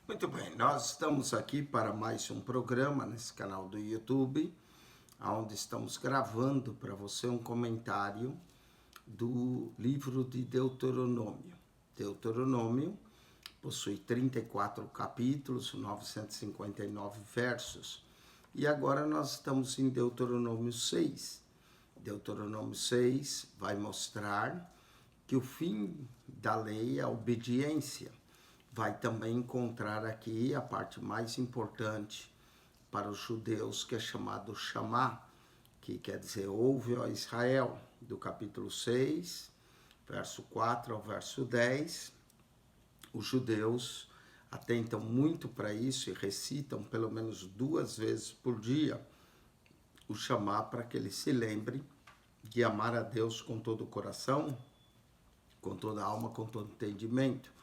Muito bem, nós estamos aqui para mais um programa nesse canal do YouTube, onde estamos gravando para você um comentário do livro de Deuteronômio. Deuteronômio possui 34 capítulos, 959 versos. E agora nós estamos em Deuteronômio 6. Deuteronômio 6 vai mostrar que o fim da lei é a obediência. Vai também encontrar aqui a parte mais importante para os judeus, que é chamado Shamá, que quer dizer ouve, ó Israel, do capítulo 6, verso 4 ao verso 10. Os judeus atentam muito para isso e recitam pelo menos 2 vezes por dia o Shamá, para que eles se lembrem de amar a Deus com todo o coração, com toda a alma, com todo entendimento.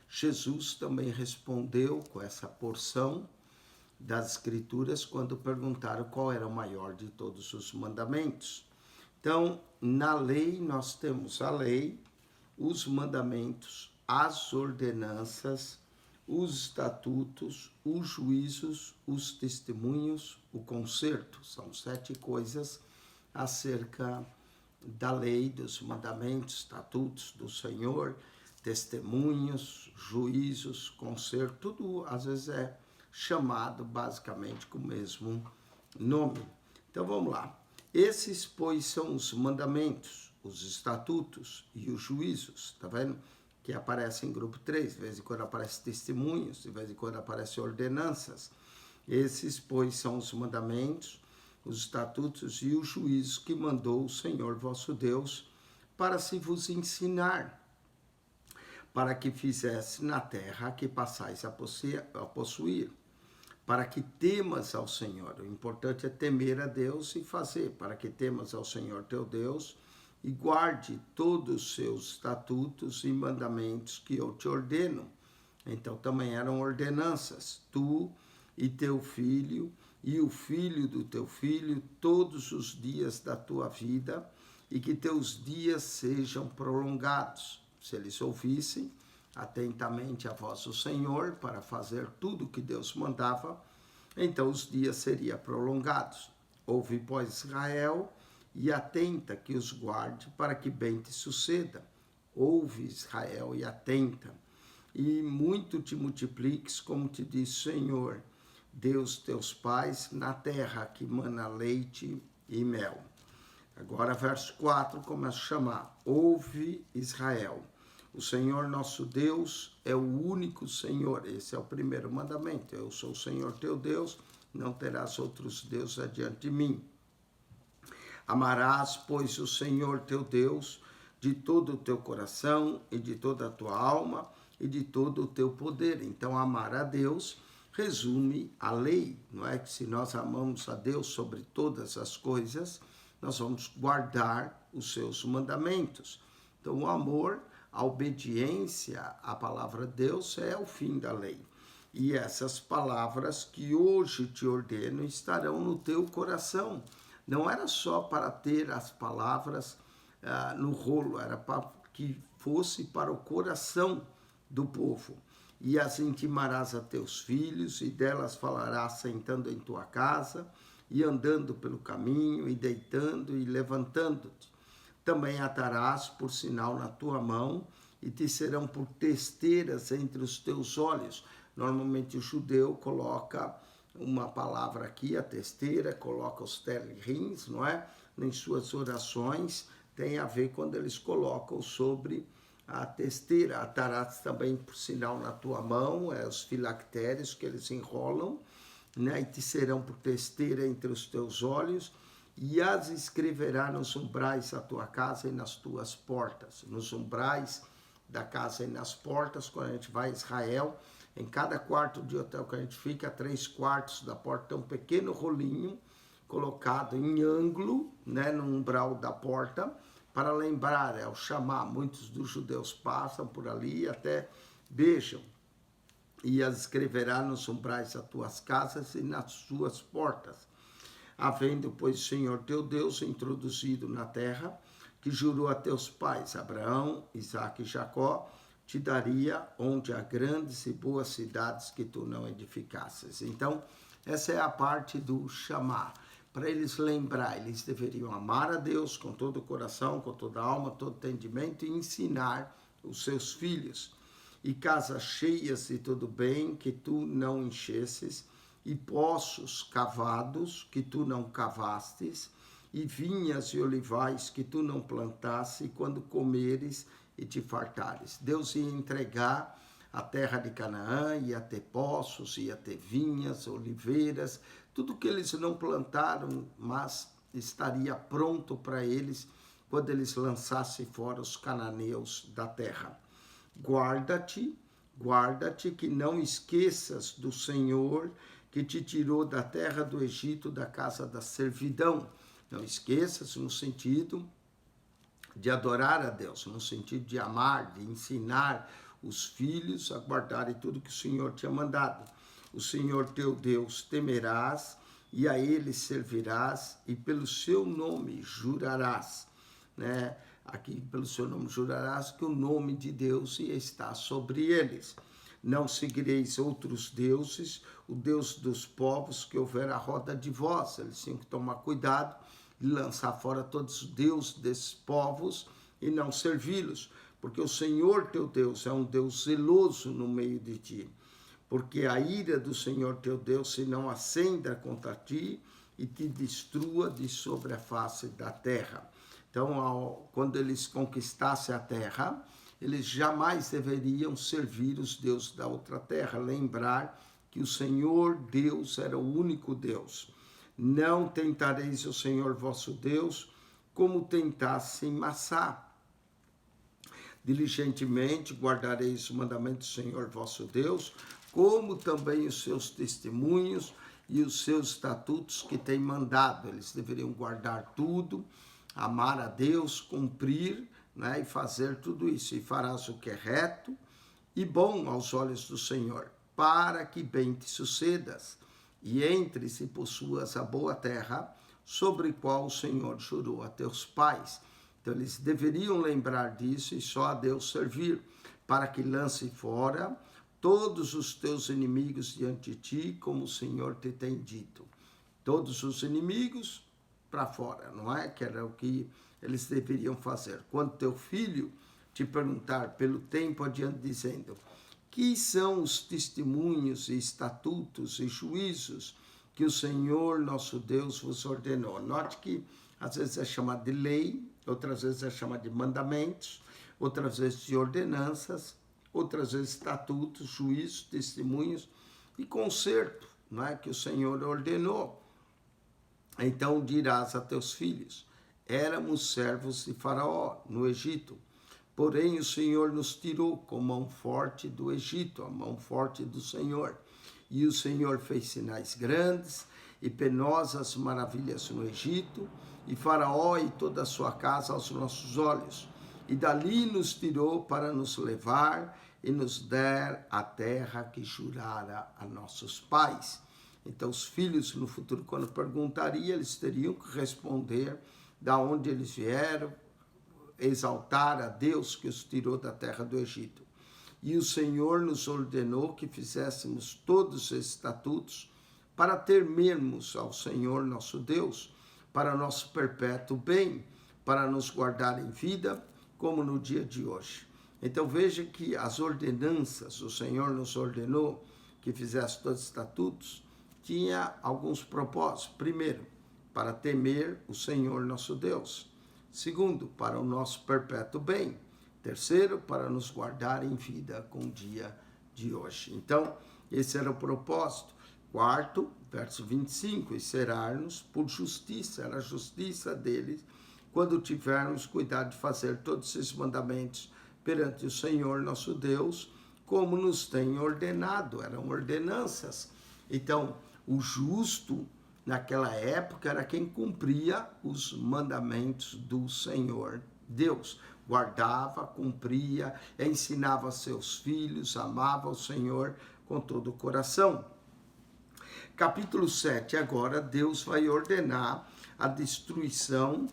Jesus também respondeu com essa porção das Escrituras quando perguntaram qual era o maior de todos os mandamentos. Então, na lei, nós temos a lei, os mandamentos, as ordenanças, os estatutos, os juízos, os testemunhos, o conserto. São 7 coisas acerca da lei, dos mandamentos, estatutos do Senhor, testemunhos, juízos, conserto, tudo às vezes é chamado basicamente com o mesmo nome. Então vamos lá. Esses, pois, são os mandamentos, os estatutos e os juízos, tá vendo? Que aparecem em grupo 3, de vez em quando aparecem testemunhos, de vez em quando aparecem ordenanças. Esses, pois, são os mandamentos, os estatutos e os juízos que mandou o Senhor vosso Deus para se vos ensinar, para que fizesse na terra que passais a possuir, para que temas ao Senhor. O importante é temer a Deus e fazer, para que temas ao Senhor teu Deus e guarde todos os seus estatutos e mandamentos que eu te ordeno. Então também eram ordenanças, tu e teu filho e o filho do teu filho todos os dias da tua vida, e que teus dias sejam prolongados. Se eles ouvissem atentamente a vosso Senhor para fazer tudo o que Deus mandava, então os dias seriam prolongados. Ouve, pois, Israel, e atenta que os guarde, para que bem te suceda. Ouve, Israel, e atenta, e muito te multipliques, como te diz o Senhor, Deus teus pais, na terra que mana leite e mel. Agora, verso 4 começa a chamar: ouve, Israel, o Senhor nosso Deus é o único Senhor. Esse é o primeiro mandamento: eu sou o Senhor teu Deus, não terás outros deuses adiante de mim. Amarás, pois, o Senhor teu Deus de todo o teu coração e de toda a tua alma e de todo o teu poder. Então, amar a Deus resume a lei, não é? Que se nós amamos a Deus sobre todas as coisas, nós vamos guardar os seus mandamentos. Então, o amor, a obediência à palavra de Deus é o fim da lei. E essas palavras que hoje te ordeno estarão no teu coração. Não era só para ter as palavras no rolo, era para que fosse para o coração do povo. E as intimarás a teus filhos, e delas falarás sentando em tua casa, e andando pelo caminho, e deitando e levantando-te. Também atarás por sinal na tua mão, e te serão por testeiras entre os teus olhos. Normalmente o judeu coloca uma palavra aqui, a testeira, coloca os terrins, não é? Em suas orações, tem a ver quando eles colocam sobre a testeira. Atarás também por sinal na tua mão, os filactérios que eles enrolam, né? E te serão por testeira entre os teus olhos, e as escreverá nos umbrais da tua casa e nas tuas portas. Nos umbrais da casa e nas portas, quando a gente vai a Israel, em cada quarto de hotel que a gente fica, 3/4 da porta tem um pequeno rolinho colocado em ângulo, né, no umbral da porta, para lembrar, ao chamar, muitos dos judeus passam por ali e até beijam. E as escreverá nos umbrais das tuas casas e nas suas portas. Havendo, pois, o Senhor teu Deus introduzido na terra, que jurou a teus pais, Abraão, Isaque e Jacó, te daria onde há grandes e boas cidades que tu não edificasses. Então, essa é a parte do chamar. Para eles lembrar, eles deveriam amar a Deus com todo o coração, com toda a alma, todo o entendimento e ensinar os seus filhos. E casas cheias de tudo bem que tu não enchesses, e poços cavados que tu não cavastes, e vinhas e olivais que tu não plantaste, e quando comeres e te fartares. Deus ia entregar a terra de Canaã, ia ter poços, ia ter vinhas, oliveiras, tudo que eles não plantaram, mas estaria pronto para eles quando eles lançassem fora os cananeus da terra. Guarda-te que não esqueças do Senhor que te tirou da terra do Egito, da casa da servidão. Não esqueças no sentido de adorar a Deus, no sentido de amar, de ensinar os filhos a guardarem tudo que o Senhor tinha mandado. O Senhor teu Deus temerás e a ele servirás e pelo seu nome jurarás, né? Aqui pelo seu nome jurarás que o nome de Deus está sobre eles. Não seguireis outros deuses, o Deus dos povos que houver à roda de vós. Eles tinham que tomar cuidado e lançar fora todos os deuses desses povos e não servi-los, porque o Senhor teu Deus é um Deus zeloso no meio de ti, porque a ira do Senhor teu Deus se não acenda contra ti e te destrua de sobre a face da terra. Então, quando eles conquistassem a terra, eles jamais deveriam servir os deuses da outra terra, lembrar que o Senhor Deus era o único Deus. Não tentareis o Senhor vosso Deus como tentasse em Massá. Diligentemente guardareis o mandamento do Senhor vosso Deus, como também os seus testemunhos e os seus estatutos que tem mandado. Eles deveriam guardar tudo, amar a Deus, cumprir, né, e fazer tudo isso. E farás o que é reto e bom aos olhos do Senhor, para que bem te sucedas e entres e possuas a boa terra, sobre a qual o Senhor jurou a teus pais. Então eles deveriam lembrar disso e só a Deus servir, para que lance fora todos os teus inimigos diante de ti, como o Senhor te tem dito. Todos os inimigos para fora, não é? Que era o que eles deveriam fazer. Quando teu filho te perguntar pelo tempo adiante, dizendo: que são os testemunhos e estatutos e juízos que o Senhor nosso Deus vos ordenou? Note que às vezes é chamado de lei, outras vezes é chamado de mandamentos, outras vezes de ordenanças, outras vezes estatutos, juízos, testemunhos e conserto, não é? Que o Senhor ordenou. Então dirás a teus filhos: éramos servos de Faraó no Egito, porém o Senhor nos tirou com mão forte do Egito, a mão forte do Senhor. E o Senhor fez sinais grandes e penosas maravilhas no Egito, e Faraó e toda a sua casa aos nossos olhos. E dali nos tirou para nos levar e nos der a terra que jurara a nossos pais. Então os filhos no futuro, quando perguntariam, eles teriam que responder da onde eles vieram, exaltar a Deus que os tirou da terra do Egito. E o Senhor nos ordenou que fizéssemos todos os estatutos para temermos ao Senhor nosso Deus, para nosso perpétuo bem, para nos guardar em vida, como no dia de hoje. Então veja que as ordenanças, o Senhor nos ordenou que fizesse todos os estatutos, tinha alguns propósitos. Primeiro, para temer o Senhor nosso Deus. Segundo, para o nosso perpétuo bem. Terceiro, para nos guardar em vida com o dia de hoje. Então, esse era o propósito. Quarto, verso 25, e será-nos por justiça, era a justiça deles, quando tivermos cuidado de fazer todos esses mandamentos perante o Senhor nosso Deus, como nos tem ordenado, eram ordenanças. Então, o justo, naquela época, era quem cumpria os mandamentos do Senhor Deus. Guardava, cumpria, ensinava seus filhos, amava o Senhor com todo o coração. Capítulo 7, agora Deus vai ordenar a destruição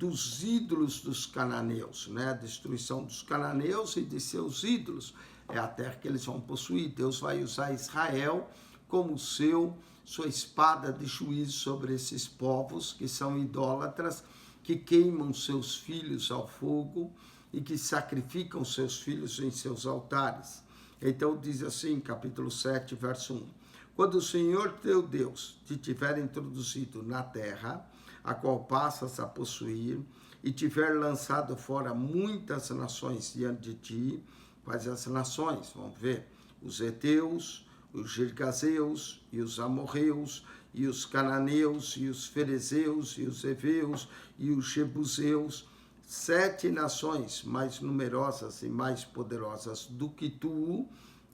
dos ídolos dos cananeus, né? A destruição dos cananeus e de seus ídolos. É a terra que eles vão possuir. Deus vai usar Israel como sua espada de juízo sobre esses povos que são idólatras, que queimam seus filhos ao fogo e que sacrificam seus filhos em seus altares. Então diz assim, capítulo 7, verso 1. Quando o Senhor teu Deus te tiver introduzido na terra, a qual passas a possuir, e tiver lançado fora muitas nações diante de ti, quais as nações? Vamos ver. Os heteus, os girgazeus, e os amorreus, e os cananeus, e os ferezeus, e os heveus, e os jebuseus, 7 nações mais numerosas e mais poderosas do que tu,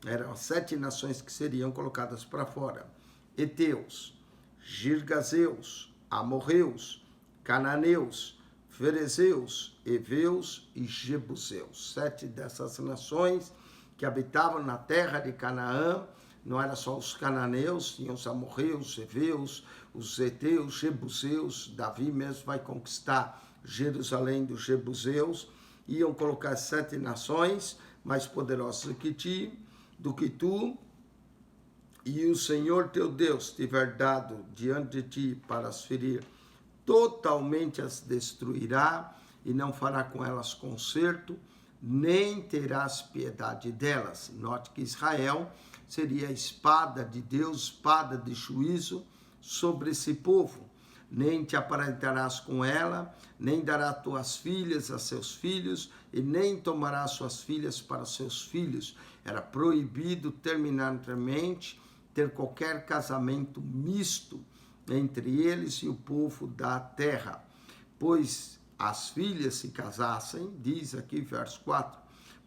eram 7 nações que seriam colocadas para fora. Heteus, girgazeus, amorreus, cananeus, ferezeus, heveus e jebuseus. 7 dessas nações que habitavam na terra de Canaã. Não era só os cananeus, tinham os amorreus, os heveus, os heteus, jebuseus. Davi mesmo vai conquistar Jerusalém dos jebuseus. Iam colocar 7 nações mais poderosas do que tu, e o Senhor teu Deus tiver dado diante de ti para as ferir, totalmente as destruirá, e não fará com elas conserto, nem terás piedade delas. Note que Israel seria a espada de Deus, espada de juízo sobre esse povo. Nem te aparentarás com ela, nem dará tuas filhas a seus filhos, e nem tomará suas filhas para seus filhos. Era proibido terminantemente ter qualquer casamento misto entre eles e o povo da terra, pois as filhas se casassem, diz aqui verso 4,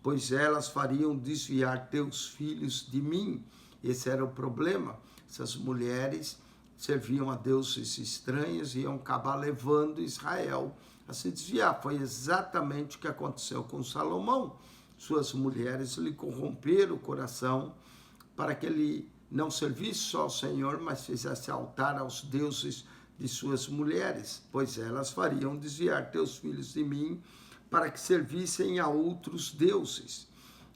pois elas fariam desviar teus filhos de mim. Esse era o problema. Essas mulheres serviam a deuses estranhos e iam acabar levando Israel a se desviar. Foi exatamente o que aconteceu com Salomão. Suas mulheres lhe corromperam o coração para que ele não servisse só ao Senhor, mas fizesse altar aos deuses de suas mulheres, pois elas fariam desviar teus filhos de mim para que servissem a outros deuses.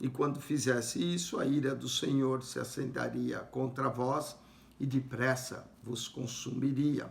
E quando fizesse isso, a ira do Senhor se acenderia contra vós e depressa vos consumiria.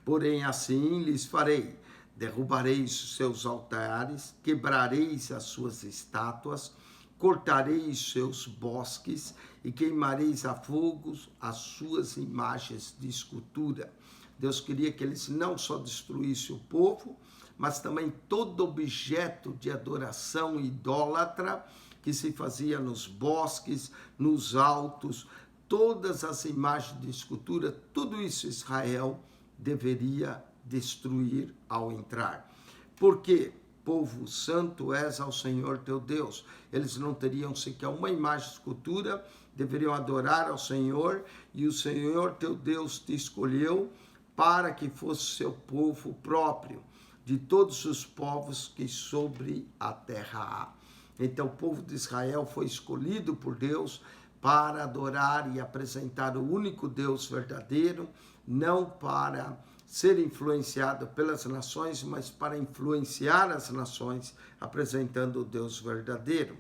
Porém, assim lhes farei: derrubareis os seus altares, quebrareis as suas estátuas, cortareis seus bosques e queimareis a fogo as suas imagens de escultura. Deus queria que eles não só destruíssem o povo, mas também todo objeto de adoração idólatra que se fazia nos bosques, nos altos, todas as imagens de escultura, tudo isso Israel deveria destruir ao entrar. Por quê? Povo santo és ao Senhor teu Deus. Eles não teriam sequer uma imagem de escultura, deveriam adorar ao Senhor, e o Senhor teu Deus te escolheu para que fosse seu povo próprio, de todos os povos que sobre a terra há. Então o povo de Israel foi escolhido por Deus para adorar e apresentar o único Deus verdadeiro, não para ser influenciado pelas nações, mas para influenciar as nações, apresentando o Deus verdadeiro.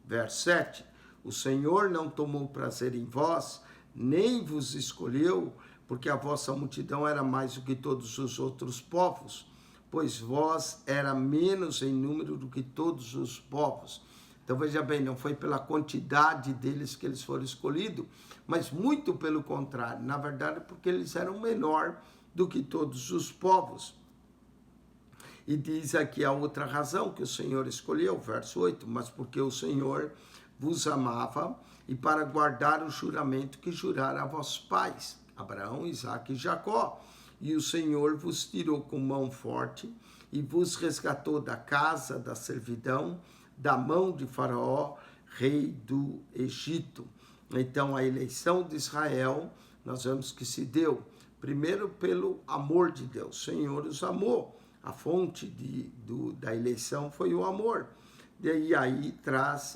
Verso 7, o Senhor não tomou prazer em vós, nem vos escolheu, porque a vossa multidão era mais do que todos os outros povos, pois vós era menos em número do que todos os povos. Então veja bem, não foi pela quantidade deles que eles foram escolhidos, mas muito pelo contrário, na verdade porque eles eram menor do que todos os povos. E diz aqui a outra razão que o Senhor escolheu, verso 8, mas porque o Senhor vos amava e para guardar o juramento que jurara a vossos pais, Abraão, Isaque e Jacó. E o Senhor vos tirou com mão forte e vos resgatou da casa da servidão, da mão de Faraó, rei do Egito. Então a eleição de Israel, nós vemos que se deu primeiro pelo amor de Deus. O Senhor os amou. A fonte da eleição foi o amor. E aí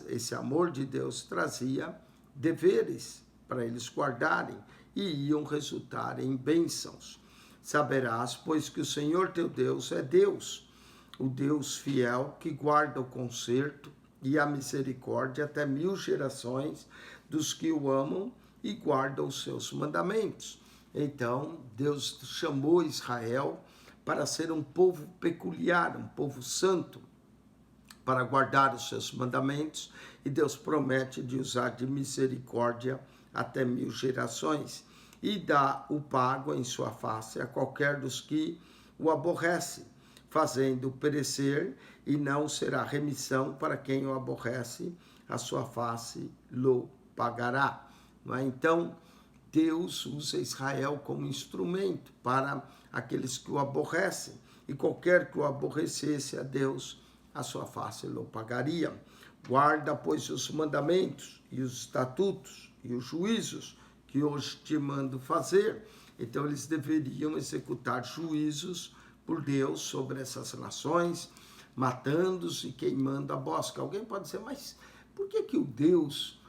esse amor de Deus trazia deveres para eles guardarem e iam resultar em bênçãos. saberás, pois que o Senhor teu Deus é Deus, o Deus fiel, que guarda o conserto e a misericórdia até 1000 gerações dos que o amam e guardam os seus mandamentos. Então, Deus chamou Israel para ser um povo peculiar, um povo santo, para guardar os seus mandamentos, e Deus promete de usar de misericórdia até 1000 gerações, e dá o pago em sua face a qualquer dos que o aborrece, fazendo perecer, e não será remissão para quem o aborrece, a sua face lo pagará. Então, Deus usa Israel como instrumento para aqueles que o aborrecem, e qualquer que o aborrecesse a Deus, a sua face lo pagaria. Guarda, pois, os mandamentos e os estatutos e os juízos que hoje te mando fazer. Então, eles deveriam executar juízos por Deus sobre essas nações, matando-os e queimando a bosque. Alguém pode dizer, mas por que o Deus,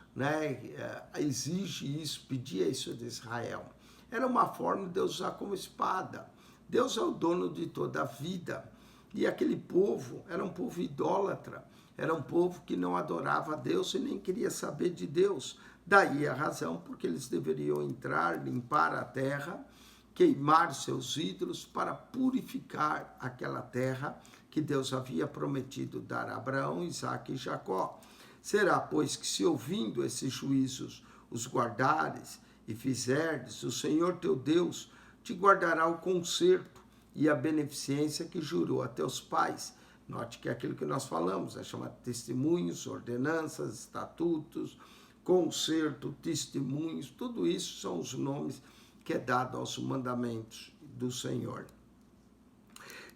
exige isso, pedia isso de Israel? Era uma forma de Deus usar como espada. Deus é o dono de toda a vida. E aquele povo era um povo idólatra, era um povo que não adorava a Deus e nem queria saber de Deus. Daí a razão porque eles deveriam entrar, limpar a terra, queimar seus ídolos para purificar aquela terra que Deus havia prometido dar a Abraão, Isaque e Jacó. Será, pois, que se ouvindo esses juízos os guardares e fizerdes, o Senhor teu Deus te guardará o conserto e a beneficência que jurou a teus pais. Note que é aquilo que nós falamos, é chamado testemunhos, ordenanças, estatutos, conserto, testemunhos, tudo isso são os nomes que é dado aos mandamentos do Senhor.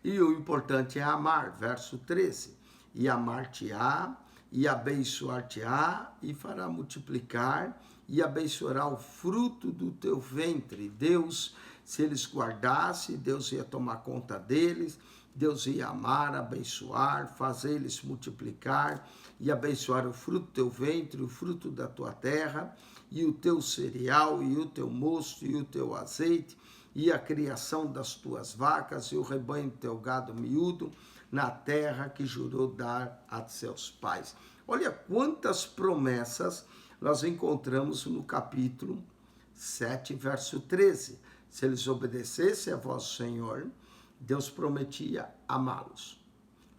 E o importante é amar, verso 13, e amar-te-á, e abençoar-te-á, e fará multiplicar, e abençoará o fruto do teu ventre. Deus, se eles guardassem, Deus ia tomar conta deles, Deus ia amar, abençoar, fazer eles multiplicar, e abençoar o fruto do teu ventre, o fruto da tua terra, e o teu cereal, e o teu mosto, e o teu azeite, e a criação das tuas vacas, e o rebanho do teu gado miúdo, na terra que jurou dar a seus pais. Olha quantas promessas nós encontramos no capítulo 7, verso 13. Se eles obedecessem a vosso Senhor, Deus prometia amá-los.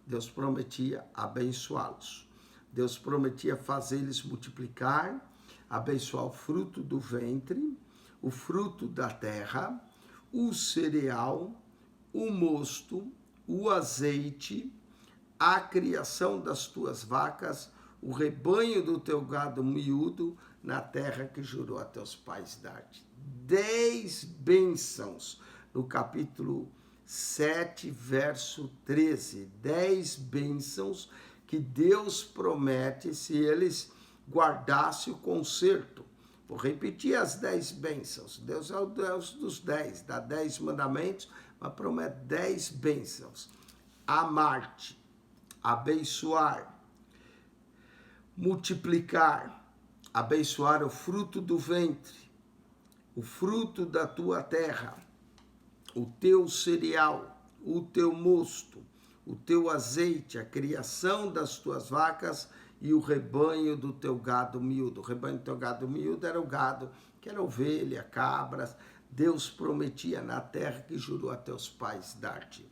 Deus prometia abençoá-los. Deus prometia fazer-lhes multiplicar, abençoar o fruto do ventre, o fruto da terra, o cereal, o mosto, o azeite, a criação das tuas vacas, o rebanho do teu gado miúdo, na terra que jurou a teus pais dar-te. 10 bênçãos no capítulo 7, verso 13. 10 bênçãos que Deus promete se eles guardassem o conserto. Vou repetir as 10 bênçãos. Deus é o Deus dos 10, dá 10 mandamentos, mas promete 10 bênçãos. Amar-te, abençoar, multiplicar, abençoar o fruto do ventre, o fruto da tua terra, o teu cereal, o teu mosto, o teu azeite, a criação das tuas vacas e o rebanho do teu gado miúdo. O rebanho do teu gado miúdo era o gado, que era ovelha, cabras. Deus prometia na terra que jurou a teus pais dar-te.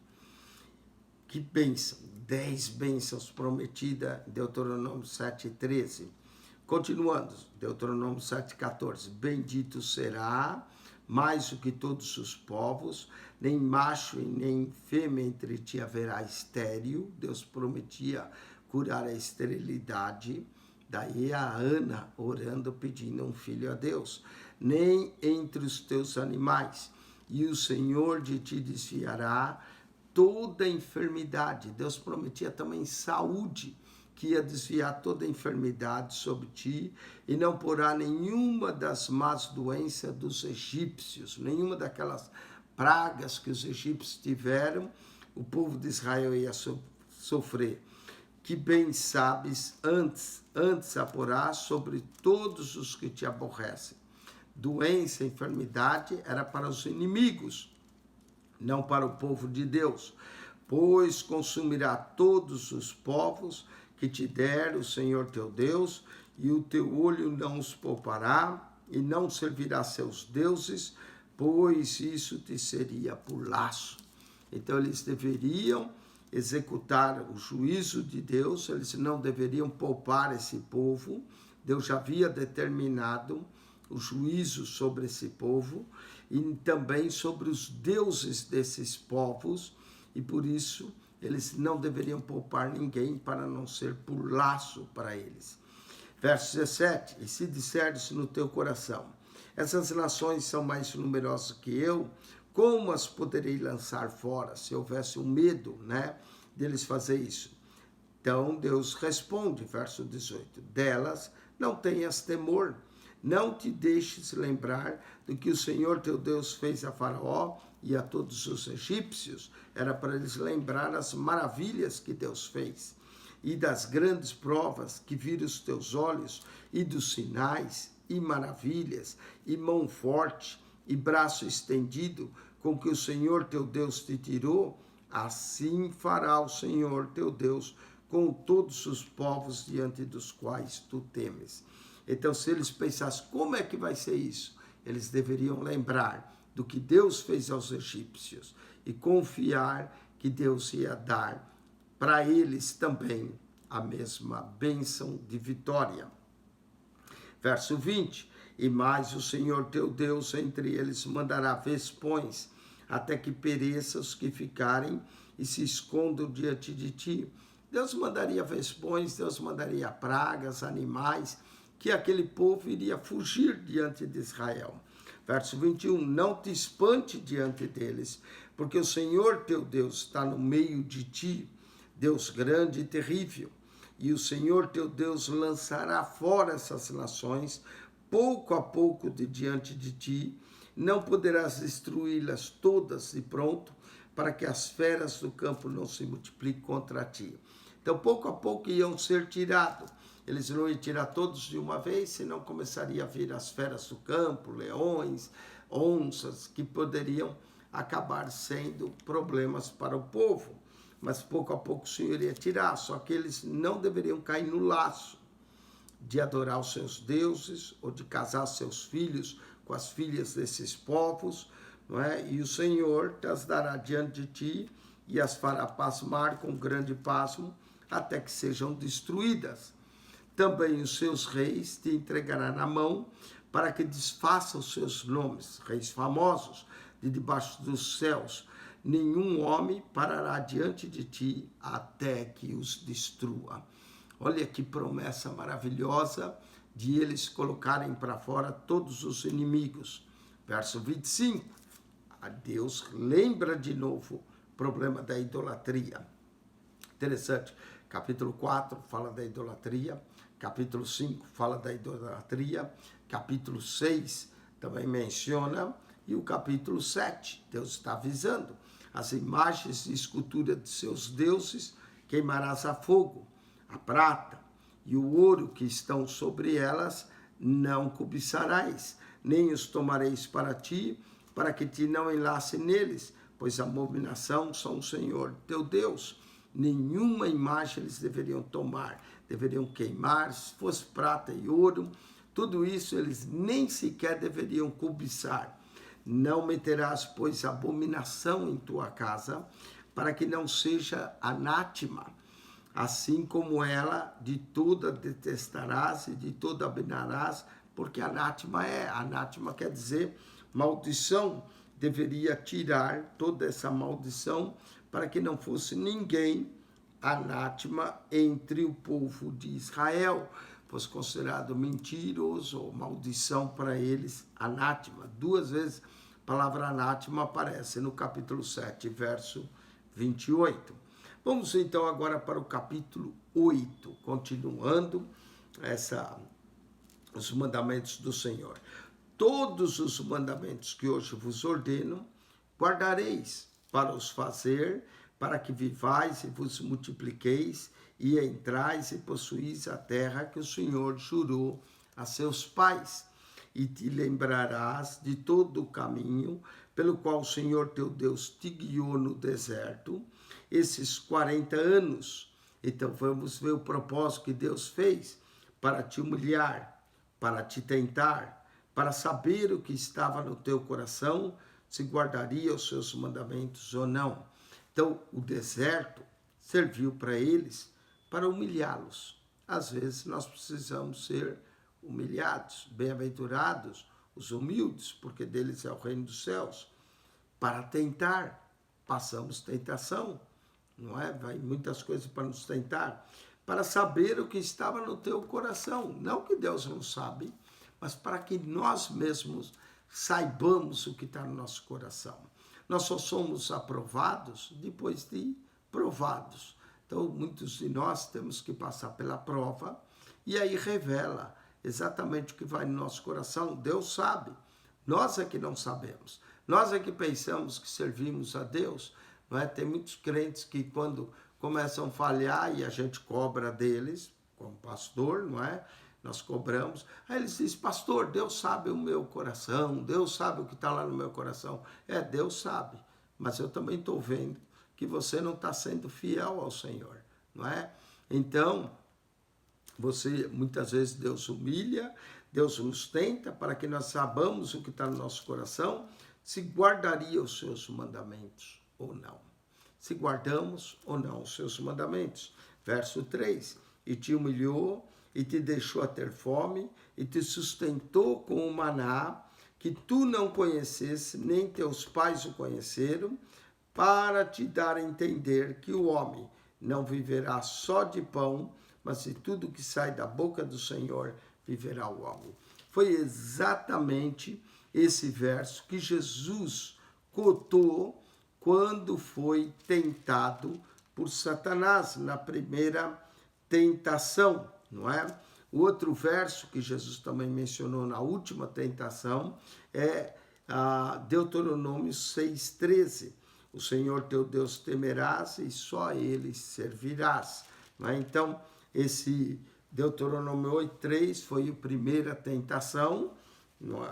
Que bênção! 10 bênçãos prometidas, Deuteronômio 7,13. Continuando, Deuteronômio 7,14. Bendito será mais do que todos os povos, nem macho e nem fêmea entre ti haverá estéril. Deus prometia curar a esterilidade. Daí a Ana orando, pedindo um filho a Deus. Nem entre os teus animais. E o Senhor de ti desviará toda enfermidade. Deus prometia também saúde, que ia desviar toda enfermidade sobre ti, e não porá nenhuma das más doenças dos egípcios, nenhuma daquelas pragas que os egípcios tiveram, o povo de Israel ia sofrer. Que bem sabes, antes a porá sobre todos os que te aborrecem. Doença, enfermidade era para os inimigos, não para o povo de Deus, pois consumirá todos os povos que te der o Senhor teu Deus, e o teu olho não os poupará, e não servirá seus deuses, pois isso te seria por laço. Então eles deveriam executar o juízo de Deus, eles não deveriam poupar esse povo. Deus já havia determinado o juízo sobre esse povo e também sobre os deuses desses povos, e por isso eles não deveriam poupar ninguém para não ser por laço para eles. Verso 17, e se disseres no teu coração, essas nações são mais numerosas que eu, como as poderei lançar fora, se houvesse um medo, deles fazer isso? Então Deus responde, verso 18, delas não tenhas temor, não te deixes lembrar do que o Senhor teu Deus fez a Faraó e a todos os egípcios. Era para eles lembrar as maravilhas que Deus fez e das grandes provas que viram os teus olhos, e dos sinais e maravilhas, e mão forte e braço estendido, com que o Senhor teu Deus te tirou. Assim fará o Senhor teu Deus com todos os povos diante dos quais tu temes. Então, se eles pensassem, como é que vai ser isso? Eles deveriam lembrar do que Deus fez aos egípcios e confiar que Deus ia dar para eles também a mesma bênção de vitória. Verso 20, e mais o Senhor teu Deus entre eles mandará vespões, até que pereçam os que ficarem e se escondam diante de ti. Deus mandaria vespões, Deus mandaria pragas, animais, que aquele povo iria fugir diante de Israel. Verso 21, não te espante diante deles, porque o Senhor teu Deus está no meio de ti, Deus grande e terrível, e o Senhor teu Deus lançará fora essas nações, pouco a pouco de diante de ti, não poderás destruí-las todas de pronto, para que as feras do campo não se multipliquem contra ti. Então, pouco a pouco iam ser tirados. Eles não iam tirar todos de uma vez, senão começaria a vir as feras do campo, leões, onças, que poderiam acabar sendo problemas para o povo. Mas pouco a pouco o Senhor ia tirar, só que eles não deveriam cair no laço de adorar os seus deuses ou de casar seus filhos com as filhas desses povos, não é? E o Senhor as dará diante de ti e as fará pasmar com grande pasmo até que sejam destruídas. Também os seus reis te entregará na mão para que desfaça os seus nomes, reis famosos de debaixo dos céus. Nenhum homem parará diante de ti até que os destrua. Olha que promessa maravilhosa de eles colocarem para fora todos os inimigos. Verso 25, a Deus lembra de novo o problema da idolatria. Interessante, capítulo 4 fala da idolatria, capítulo 5 fala da idolatria, capítulo 6 também menciona, e o capítulo 7, Deus está avisando, as imagens e escultura de seus deuses queimarás a fogo, a prata e o ouro que estão sobre elas não cobiçarás, nem os tomareis para ti, para que te não enlace neles, pois abominação são o Senhor teu Deus. Nenhuma imagem eles deveriam tomar, deveriam queimar, se fosse prata e ouro, tudo isso eles nem sequer deveriam cobiçar. Não meterás, pois, abominação em tua casa, para que não seja anátema. Assim como ela, de toda detestarás e de toda abominarás, porque anátema quer dizer maldição. Deveria tirar toda essa maldição para que não fosse ninguém anátema entre o povo de Israel. Fosse considerado mentiroso ou maldição para eles, anátema. 2 vezes a palavra anátema aparece no capítulo 7, verso 28. Vamos então agora para o capítulo 8, continuando os mandamentos do Senhor. Todos os mandamentos que hoje vos ordeno, guardareis para os fazer, para que vivais e vos multipliqueis, e entrais e possuís a terra que o Senhor jurou a seus pais. E te lembrarás de todo o caminho pelo qual o Senhor teu Deus te guiou no deserto, esses 40 anos. Então vamos ver o propósito que Deus fez para te humilhar, para te tentar, para saber o que estava no teu coração, se guardaria os seus mandamentos ou não. Então o deserto serviu para eles, para humilhá-los. Às vezes nós precisamos ser humilhados, bem-aventurados os humildes, porque deles é o reino dos céus. Para tentar, passamos tentação, não é? Vai muitas coisas para nos tentar, para saber o que estava no teu coração. Não que Deus não sabe, mas para que nós mesmos saibamos o que está no nosso coração. Nós só somos aprovados depois de provados. Então, muitos de nós temos que passar pela prova e aí revela exatamente o que vai no nosso coração. Deus sabe, nós é que não sabemos. Nós é que pensamos que servimos a Deus. Não é? Tem muitos crentes que quando começam a falhar e a gente cobra deles, como pastor, não é? Nós cobramos. Aí eles dizem, pastor, Deus sabe o meu coração, Deus sabe o que está lá no meu coração. Deus sabe, mas eu também estou vendo que você não está sendo fiel ao Senhor, não é? Então, muitas vezes Deus humilha, Deus nos tenta para que nós saibamos o que está no nosso coração, se guardaria os seus mandamentos ou não. Se guardamos ou não os seus mandamentos. Verso 3, e te humilhou, e te deixou a ter fome, e te sustentou com o maná, que tu não conhecesse, nem teus pais o conheceram, para te dar a entender que o homem não viverá só de pão, mas de tudo que sai da boca do Senhor viverá o homem. Foi exatamente esse verso que Jesus cotou quando foi tentado por Satanás na primeira tentação, não é? O outro verso que Jesus também mencionou na última tentação é Deuteronômio 6,13. O Senhor teu Deus temerás e só a ele servirás. Não é? Então, esse Deuteronômio 8,3 foi a primeira tentação.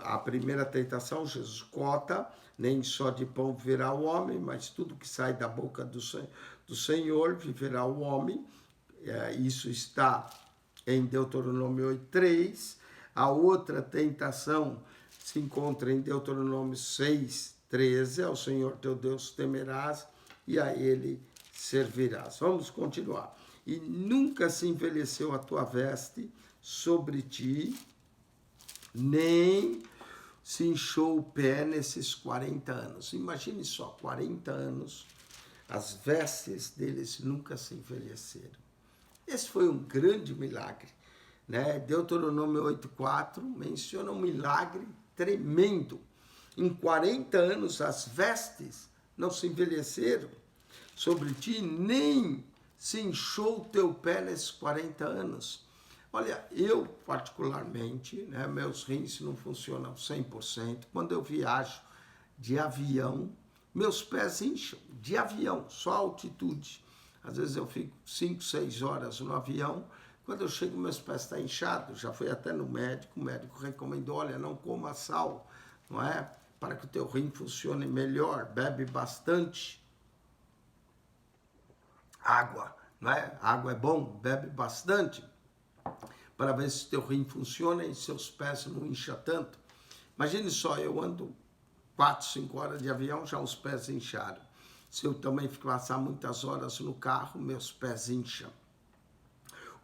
A primeira tentação, Jesus cota, nem só de pão viverá o homem, mas tudo que sai da boca do Senhor viverá o homem. Isso está em Deuteronômio 8,3. A outra tentação se encontra em Deuteronômio 6,13. Ao Senhor teu Deus temerás e a ele servirás. Vamos continuar. E nunca se envelheceu a tua veste sobre ti, nem se inchou o pé nesses 40 anos. Imagine só, 40 anos, as vestes deles nunca se envelheceram. Esse foi um grande milagre, né? Deuteronômio 8,4 menciona um milagre tremendo. Em 40 anos as vestes não se envelheceram sobre ti, nem se inchou o teu pé nesses 40 anos. Olha, eu particularmente, né, meus rins não funcionam 100%. Quando eu viajo de avião, meus pés incham, de avião, só altitude. Às vezes eu fico 5, 6 horas no avião, quando eu chego meus pés estão inchados. Já fui até no médico, o médico recomendou, olha, não coma sal, não é? Para que o teu rim funcione melhor, bebe bastante água, não é? Água é bom, bebe bastante, para ver se teu rim funciona e seus pés não incham tanto. Imagine só, eu ando 4, 5 horas de avião, já os pés incharam. Se eu também passar muitas horas no carro, meus pés incham.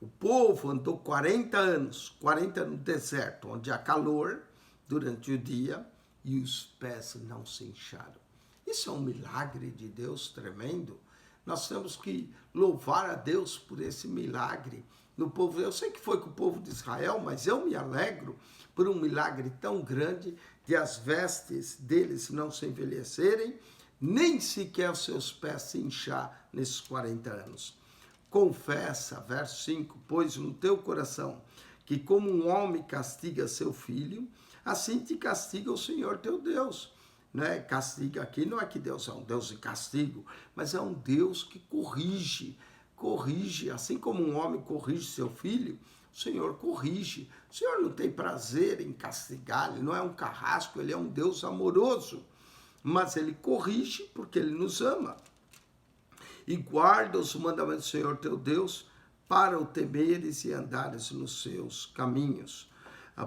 O povo andou 40 anos, 40 no deserto, onde há calor durante o dia, e os pés não se incharam. Isso é um milagre de Deus tremendo. Nós temos que louvar a Deus por esse milagre no povo. Eu sei que foi com o povo de Israel, mas eu me alegro por um milagre tão grande de as vestes deles não se envelhecerem, nem sequer os seus pés se inchar nesses 40 anos. Confessa, verso 5, pois no teu coração que como um homem castiga seu filho, assim te castiga o Senhor teu Deus. Né? Castiga aqui não é que Deus é um Deus de castigo, mas é um Deus que corrige, assim como um homem corrige seu filho, o Senhor corrige. O Senhor não tem prazer em castigar, ele não é um carrasco, ele é um Deus amoroso. mas ele corrige porque ele nos ama. E guarda os mandamentos do Senhor teu Deus para o temeres e andares nos seus caminhos.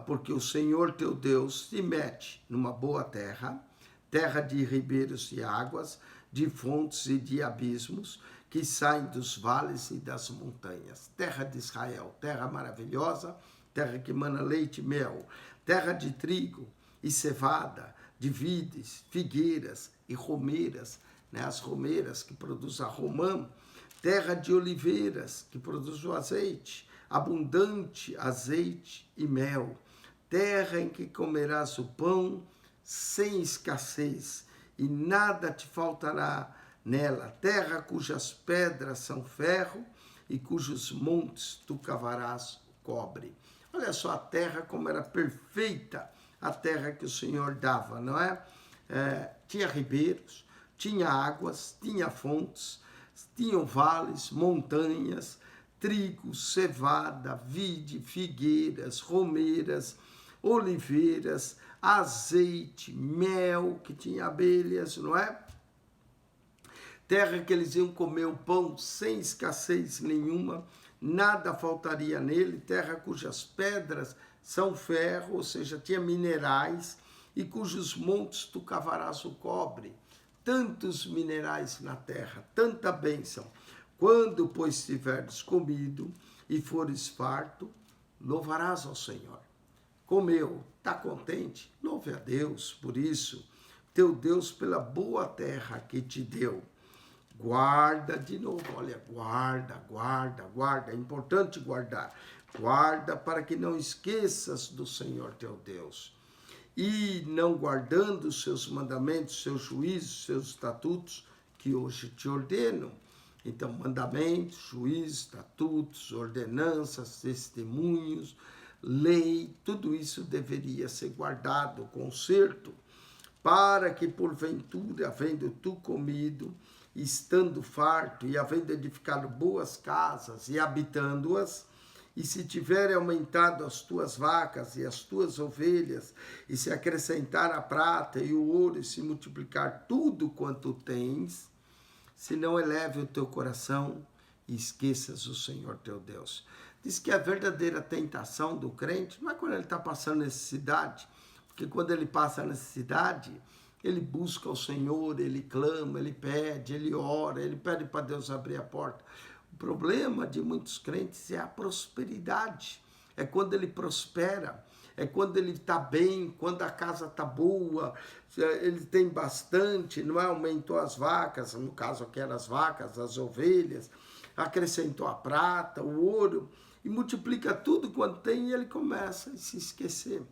Porque o Senhor teu Deus te mete numa boa terra, terra de ribeiros e águas, de fontes e de abismos, que saem dos vales e das montanhas. Terra de Israel, terra maravilhosa, terra que emana leite e mel, terra de trigo e cevada, de vides, figueiras e romeiras, as romeiras que produzem a romã, terra de oliveiras que produz o azeite, abundante azeite e mel, terra em que comerás o pão sem escassez e nada te faltará nela, terra cujas pedras são ferro e cujos montes tu cavarás o cobre. Olha só a terra como era perfeita, a terra que o Senhor dava, não é? Tinha ribeiros, tinha águas, tinha fontes, tinham vales, montanhas, trigo, cevada, vide, figueiras, romeiras, oliveiras, azeite, mel, que tinha abelhas, não é? Terra que eles iam comer o pão sem escassez nenhuma, nada faltaria nele, terra cujas pedras são ferro, ou seja, tinha minerais, e cujos montes tu cavarás o cobre. Tantos minerais na terra, tanta bênção. Quando, pois, tiveres comido e fores farto, louvarás ao Senhor. Comeu, está contente? Louve a Deus por isso, teu Deus, pela boa terra que te deu. Guarda de novo, olha, guarda, é importante guardar. Guarda para que não esqueças do Senhor teu Deus. E não guardando os seus mandamentos, seus juízos, seus estatutos, que hoje te ordeno. Então, mandamentos, juízos, estatutos, ordenanças, testemunhos, lei, tudo isso deveria ser guardado, conserto, para que porventura, havendo tu comido, estando farto e havendo edificado boas casas e habitando-as, e se tiverem aumentado as tuas vacas e as tuas ovelhas, e se acrescentar a prata e o ouro, e se multiplicar tudo quanto tens, se não eleve o teu coração e esqueças o Senhor teu Deus. Diz que a verdadeira tentação do crente não é quando ele está passando necessidade, porque quando ele passa necessidade, ele busca o Senhor, ele clama, ele pede, ele ora, ele pede para Deus abrir a porta. O problema de muitos crentes é a prosperidade. É quando ele prospera, é quando ele está bem, quando a casa está boa, ele tem bastante, não é? Aumentou as vacas, no caso aqui eram as vacas, as ovelhas, acrescentou a prata, o ouro, e multiplica tudo quanto tem e ele começa a se esquecer.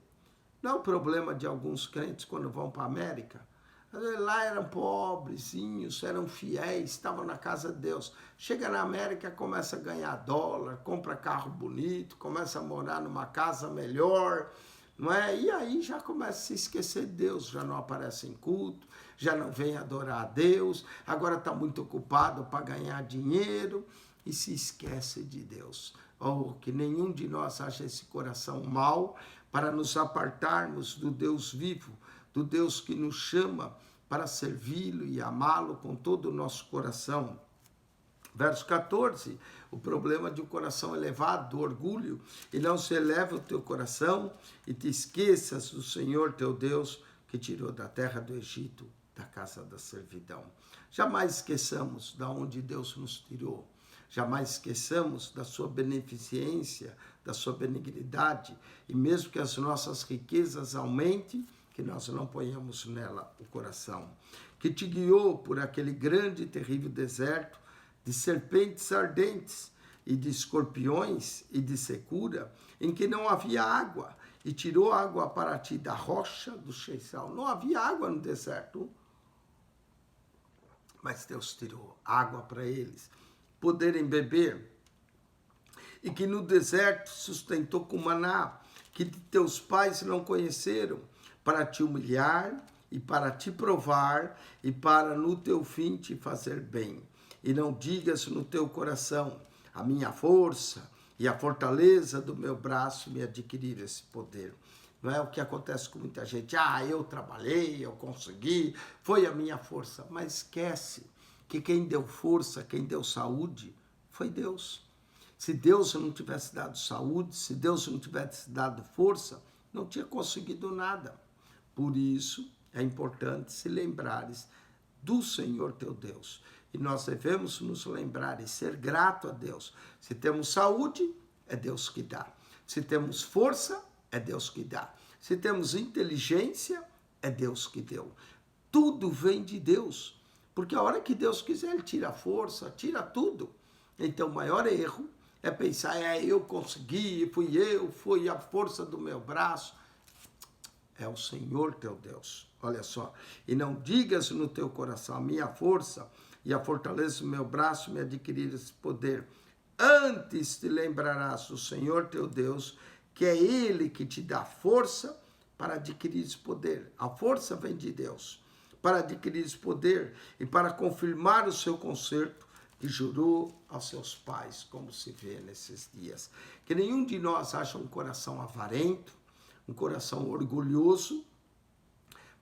Não é o problema de alguns crentes quando vão para a América. Lá eram pobrezinhos, eram fiéis, estavam na casa de Deus. Chega na América, começa a ganhar dólar, compra carro bonito, começa a morar numa casa melhor, não é? E aí já começa a se esquecer de Deus, já não aparece em culto, já não vem adorar a Deus, agora está muito ocupado para ganhar dinheiro e se esquece de Deus. Oh, que nenhum de nós ache esse coração mau para nos apartarmos do Deus vivo, do Deus que nos chama para servi-lo e amá-lo com todo o nosso coração. Verso 14, o problema de um coração elevado, do orgulho, e não se eleva o teu coração e te esqueças do Senhor teu Deus que tirou da terra do Egito, da casa da servidão. Jamais esqueçamos de onde Deus nos tirou. Jamais esqueçamos da sua beneficência, da sua benignidade, e mesmo que as nossas riquezas aumentem, que nós não ponhamos nela o coração, que te guiou por aquele grande e terrível deserto, de serpentes ardentes, e de escorpiões, e de secura, em que não havia água, e tirou água para ti da rocha do Cheisal. Não havia água no deserto, mas Deus tirou água para eles poderem beber, e que no deserto sustentou com maná, que teus pais não conheceram, para te humilhar e para te provar e para no teu fim te fazer bem. E não digas no teu coração, a minha força e a fortaleza do meu braço me adquiriram esse poder. Não é o que acontece com muita gente. Ah, eu trabalhei, eu consegui, foi a minha força. Mas esquece que quem deu força, quem deu saúde, foi Deus. Se Deus não tivesse dado saúde, se Deus não tivesse dado força, não tinha conseguido nada. Por isso, é importante se lembrares do Senhor teu Deus. E nós devemos nos lembrar e ser grato a Deus. Se temos saúde, é Deus que dá. Se temos força, é Deus que dá. Se temos inteligência, é Deus que deu. Tudo vem de Deus. Porque a hora que Deus quiser, Ele tira a força, tira tudo. Então, o maior erro é pensar, eu consegui, foi a força do meu braço. É o Senhor teu Deus. Olha só. E não digas no teu coração, a minha força e a fortaleza do meu braço me adquirir esse poder. Antes te lembrarás do Senhor teu Deus, que é Ele que te dá força para adquirir esse poder. A força vem de Deus. Para adquirir esse poder e para confirmar o seu conserto que jurou aos seus pais, como se vê nesses dias. Que nenhum de nós haja um coração avarento, um coração orgulhoso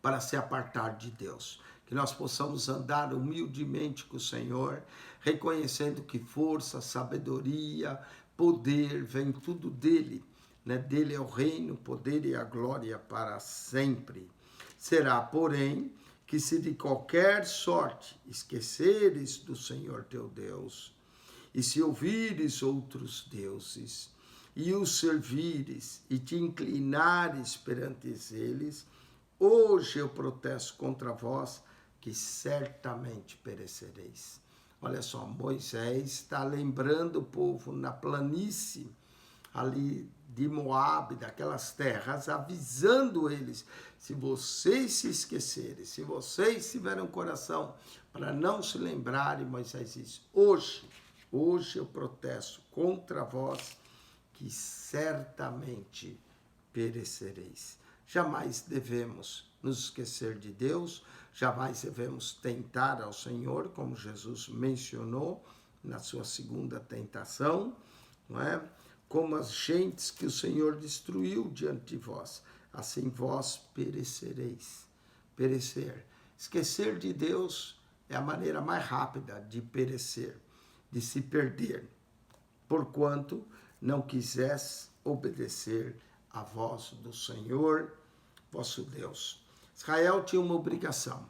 para se apartar de Deus. Que nós possamos andar humildemente com o Senhor, reconhecendo que força, sabedoria, poder, vem tudo dele. Né? Dele é o reino, o poder e a glória para sempre. Será, porém, que se de qualquer sorte esqueceres do Senhor teu Deus, e se ouvires outros deuses, e os servires, e te inclinares perante eles, hoje eu protesto contra vós, que certamente perecereis. Olha só, Moisés está lembrando o povo na planície, ali de Moabe, daquelas terras, avisando eles, se vocês se esquecerem, se vocês tiverem um coração para não se lembrarem, Moisés diz, hoje eu protesto contra vós, que certamente perecereis. Jamais devemos nos esquecer de Deus, jamais devemos tentar ao Senhor, como Jesus mencionou na sua segunda tentação, não é? Como as gentes que o Senhor destruiu diante de vós, assim vós perecereis. Perecer. Esquecer de Deus é a maneira mais rápida de perecer, de se perder, porquanto não quisesse obedecer à voz do Senhor, vosso Deus. Israel tinha uma obrigação,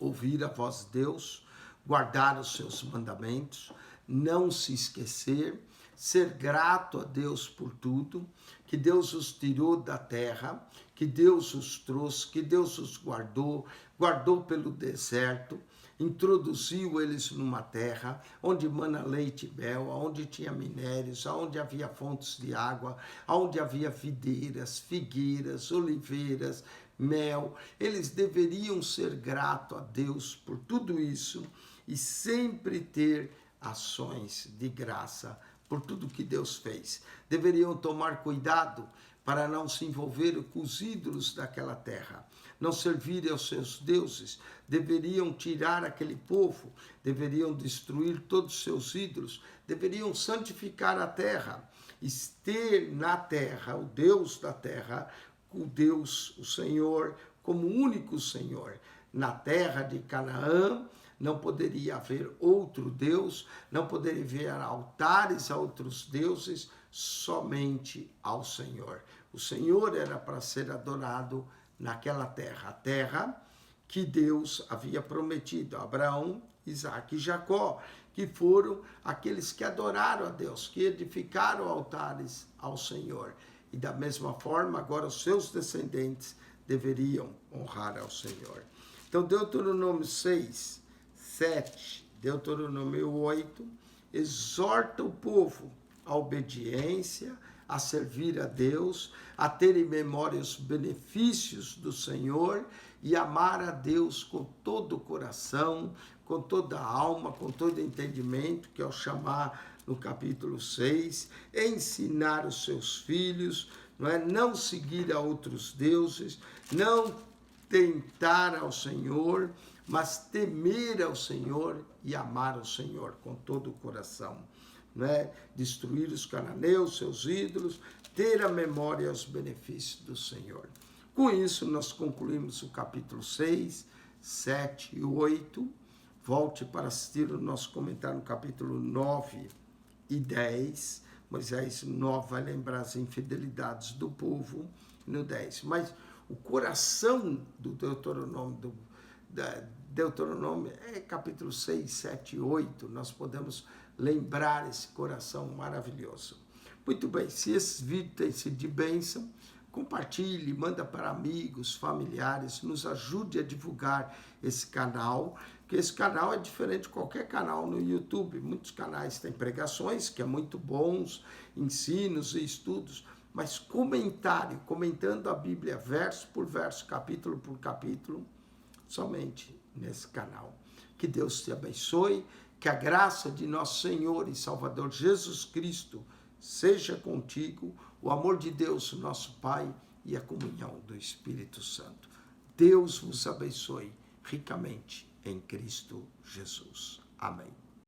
ouvir a voz de Deus, guardar os seus mandamentos, não se esquecer, ser grato a Deus por tudo, que Deus os tirou da terra, que Deus os trouxe, que Deus os guardou pelo deserto, introduziu eles numa terra onde mana leite e mel, onde tinha minérios, onde havia fontes de água, onde havia videiras, figueiras, oliveiras, mel. Eles deveriam ser gratos a Deus por tudo isso e sempre ter ações de graça por tudo que Deus fez. Deveriam tomar cuidado para não se envolver com os ídolos daquela terra, não servirem aos seus deuses, deveriam tirar aquele povo, deveriam destruir todos os seus ídolos, deveriam santificar a terra, e ter na terra o Deus da terra, o Deus, o Senhor, como único Senhor. Na terra de Canaã, não poderia haver outro Deus, não poderia haver altares a outros deuses, somente ao Senhor. O Senhor era para ser adorado naquela terra, a terra que Deus havia prometido a Abraão, Isaque e Jacó, que foram aqueles que adoraram a Deus, que edificaram altares ao Senhor. E da mesma forma, agora os seus descendentes deveriam honrar ao Senhor. Então, Deuteronômio 6, 7, Deuteronômio 8, exorta o povo à obediência, a servir a Deus, a ter em memória os benefícios do Senhor e amar a Deus com todo o coração, com toda a alma, com todo entendimento, que é o chamar no capítulo 6, ensinar os seus filhos, não seguir a outros deuses, não tentar ao Senhor, mas temer ao Senhor e amar o Senhor com todo o coração. né? Destruir os cananeus, seus ídolos, ter a memória e os benefícios do Senhor. Com isso, nós concluímos o capítulo 6, 7 e 8. Volte para assistir o nosso comentário no capítulo 9 e 10. Moisés 9 vai lembrar as infidelidades do povo no 10. Mas o coração do Deuteronômio é capítulo 6, 7 e 8. Nós podemos lembrar esse coração maravilhoso. Muito bem, se esse vídeo tem sido de bênção, compartilhe, manda para amigos, familiares, nos ajude a divulgar esse canal, que esse canal é diferente de qualquer canal no YouTube. Muitos canais têm pregações, que é muito bons, ensinos e estudos, mas comentando a Bíblia verso por verso, capítulo por capítulo, somente nesse canal. Que Deus te abençoe, que a graça de nosso Senhor e Salvador Jesus Cristo seja contigo, o amor de Deus, nosso Pai, e a comunhão do Espírito Santo. Deus vos abençoe ricamente em Cristo Jesus. Amém.